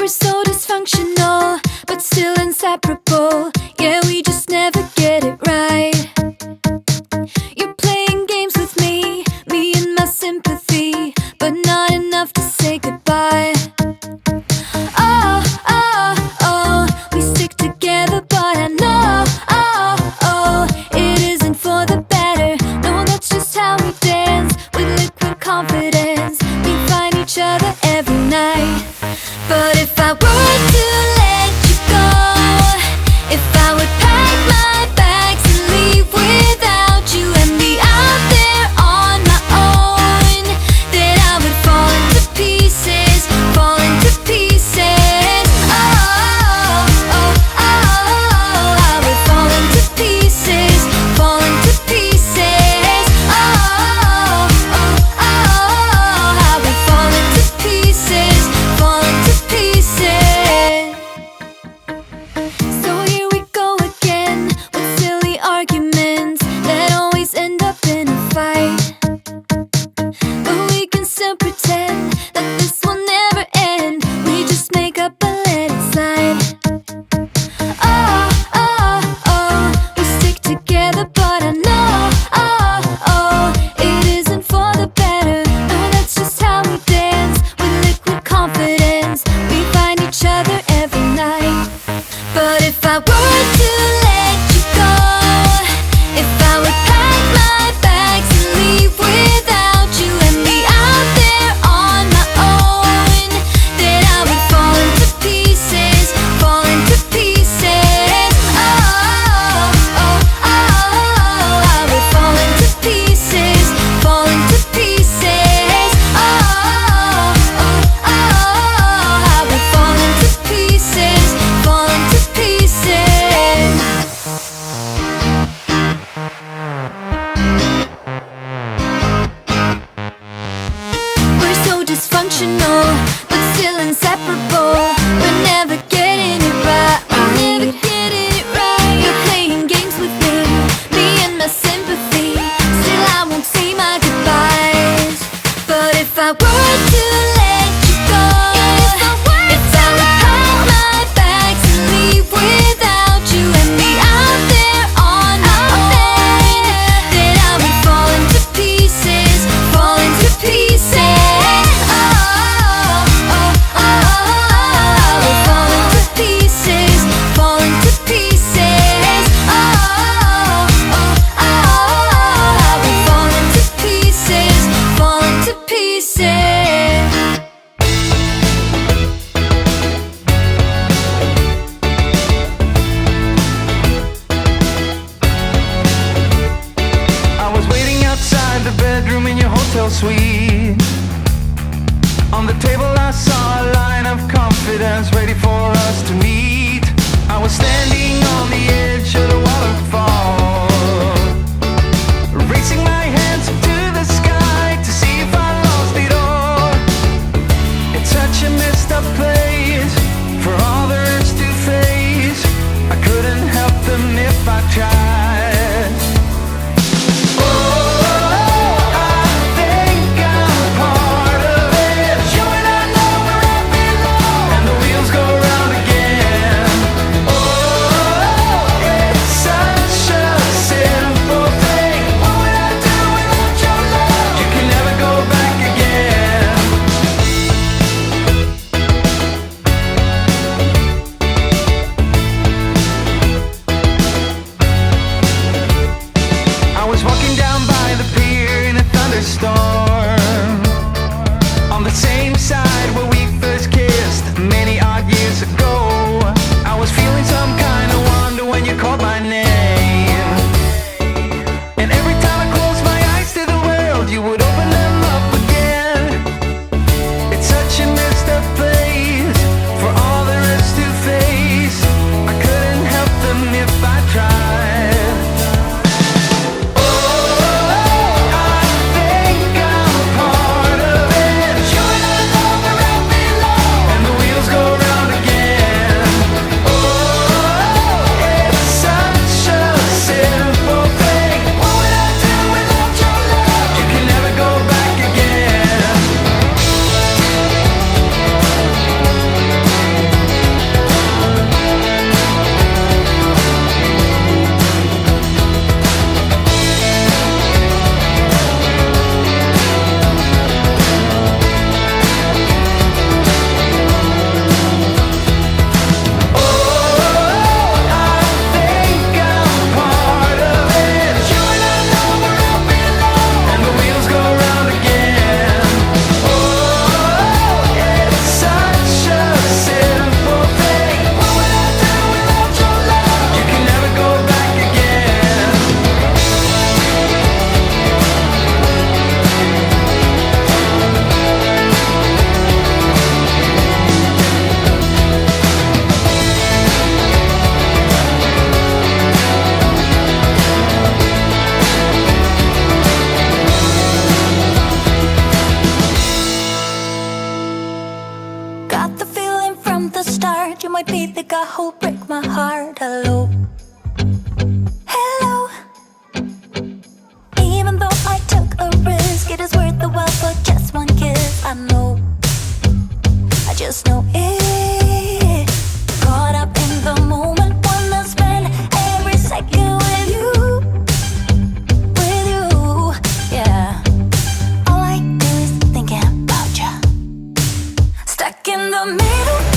We're so dysfunctional, but still inseparable. Yeah, we just never get it right. You're playing games with me and my sympathy, but not enough to say goodbye. Oh, oh, oh, we stick together, but I know, oh, oh, it isn't for the better. No, that's just how we dance, with liquid confidence. We find each other every night. But if I were to let you go, if I would pack my bags and leave without you and be out there on my own, then I would fall into pieces, fall into pieces. Oh, oh, oh, I would fall into pieces, fall into pieces. Oh, oh, oh, I would fall into pieces, fall into pieces. So here we go again with silly arguments that always end up in a fight. But we can still pretend that this will never end. We just make up and let it slide. Oh, oh, oh, we stick together, but I know, oh, oh, it isn't for the better. No, that's just how we dance, with liquid confidence. We find each other every night. But if I were to let you go, if I would pack my bags and leave without you and be out there on my own, then I would fall into pieces, fall into pieces. Oh, oh, oh, I would fall into pieces, fall into pieces. Oh, oh, oh, I would fall into pieces, fall into pieces. We're so dysfunctional, but still inseparable. We're never getting it right. We're never getting it right. You're playing games with me and my sympathy. Still, I won't say my goodbyes. But if I were to let you go, if I would pack my bags and leave without you and be out there on my own, then I would fall into pieces, fall into pieces. Oh, oh, oh, I would fall into pieces, fall into pieces. Oh, oh, oh, I would fall into pieces, fall into pieces. I was waiting outside the bedroom in your hotel suite. On the table I saw a line of confidence ready for us to meet. I was standing on the edge of the waterfall, raising my hands up to the sky to see if I lost it all. It's such a messed up place for others to face. I couldn't help them if I tried. Oh, I think I'm part of it. You and I know where I belong, and the wheels go round again. Oh, it's such a simple thing. What would I do without your love? You can never go back again. Got the feeling from the start. You might be the guy who'll break my heart. Hello, hello. Even though I took a risk, it is worth the while for just one kiss. I know, I just know it. Caught up in the moment, wanna spend every second with you, yeah. All I do is thinking about you. Stuck in the middle.